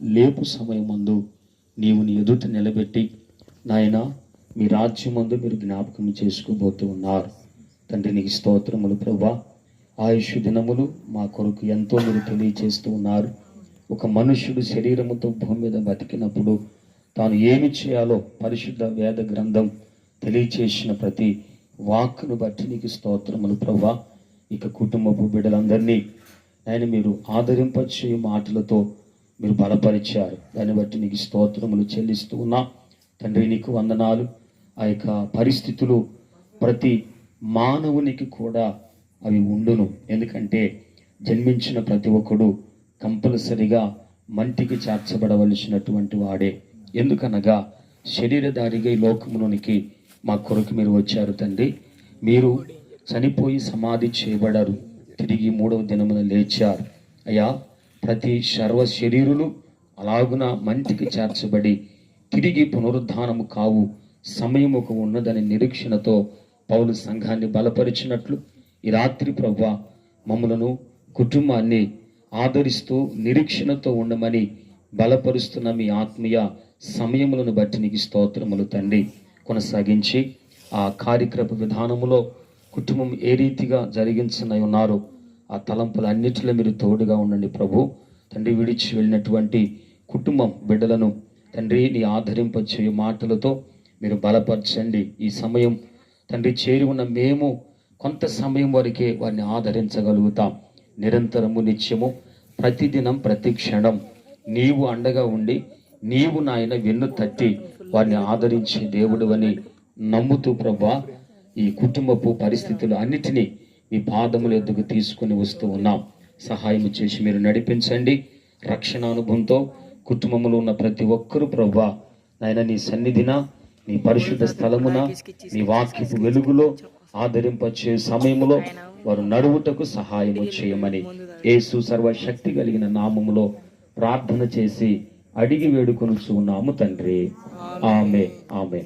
లేపు సమయమందు నీవు నీ ఎదుట నిలబెట్టి నాయన మీ రాజ్యమందు మీరు జ్ఞాపకం చేసుకోబోతూ ఉన్నారు. తండ్రి నీకు స్తోత్రములు ప్రభువా. ఆయుష్ దినములు మా కొరకు ఎంతో మీరు తెలియచేస్తూ ఉన్నారు. ఒక మనుష్యుడు శరీరముతో భూమి మీద బతికినప్పుడు తాను ఏమి చేయాలో పరిశుద్ధ వేద గ్రంథం తెలియచేసిన ప్రతి వాక్కును బట్టి నీకు స్తోత్రములు ప్రభువా. ఇక కుటుంబపు బిడ్డలందరినీ ఆయన మీరు ఆదరింపచే మాటలతో మీరు బలపరిచారు. దాన్ని బట్టి నీకు స్తోత్రములు చెల్లిస్తూ ఉన్నా తండ్రి. నీకు వందనాలు. ఆ యొక్క పరిస్థితులు ప్రతి మానవునికి కూడా అవి ఉండును. ఎందుకంటే జన్మించిన ప్రతి ఒక్కడు కంపల్సరిగా మంటికి చేర్చబడవలసినటువంటి వాడే. ఎందుకనగా శరీరధారిగా ఈ లోకములోనికి మా కొరకు మీరు వచ్చారు తండ్రి. మీరు చనిపోయి సమాధి చేయబడారు, తిరిగి 3వ దినమున లేచారు. అయ్యా, ప్రతి సర్వ శరీరులు అలాగున మంటికి చేర్చబడి తిరిగి పునరుద్ధానము కావు సమయముకు ఉన్నదని నిరీక్షణతో పౌలు సంఘాన్ని బలపరిచినట్లు ఈ రాత్రి ప్రభువా మమ్మలను కుటుంబాన్ని ఆదరిస్తూ నిరీక్షణతో ఉండమని బలపరుస్తున్న మీ ఆత్మీయ సమయములను బట్టి నీకు స్తోత్రములు తండ్రి. కొనసాగించి ఆ కార్యక్రమ విధానములో కుటుంబం ఏ రీతిగా జరిగించనై ఉన్నారో ఆ తలంపులన్నిటిలో మీరు తోడుగా ఉండండి ప్రభు. తండ్రి, విడిచి వెళ్ళినటువంటి కుటుంబం బిడ్డలను తండ్రి నీ ఆదరింపచేయు మాటలతో మీరు బలపరచండి. ఈ సమయం తండ్రి చేరి ఉన్న మేము కొంత సమయం వరకే వారిని ఆదరించగలుగుతాం. నిరంతరము నిత్యము ప్రతిదినం ప్రతి క్షణం నీవు అండగా ఉండి నీవు నాయన వెన్ను తట్టి వారిని ఆదరించే దేవుడు అని నమ్ముతూ ప్రభా ఈ కుటుంబపు పరిస్థితులు అన్నిటినీ మీ పాదముల ఎద్దుకు తీసుకుని వస్తూ ఉన్నాం. సహాయం చేసి మీరు నడిపించండి. రక్షణ అనుభవంతో కుటుంబంలో ఉన్న ప్రతి ఒక్కరూ ప్రభా నాయన నీ సన్నిధిన నీ పరిశుద్ధ స్థలమున నీ వాక్యపు వెలుగులో ఆదరింపచే సమయంలో వారు నడువుటకు సహాయము చేయమని యేసు సర్వశక్తి కలిగిన నామములో ప్రార్థన చేసి అడిగి వేడుకొనుచు ఉన్నాము తండ్రి. ఆమె ఆమె.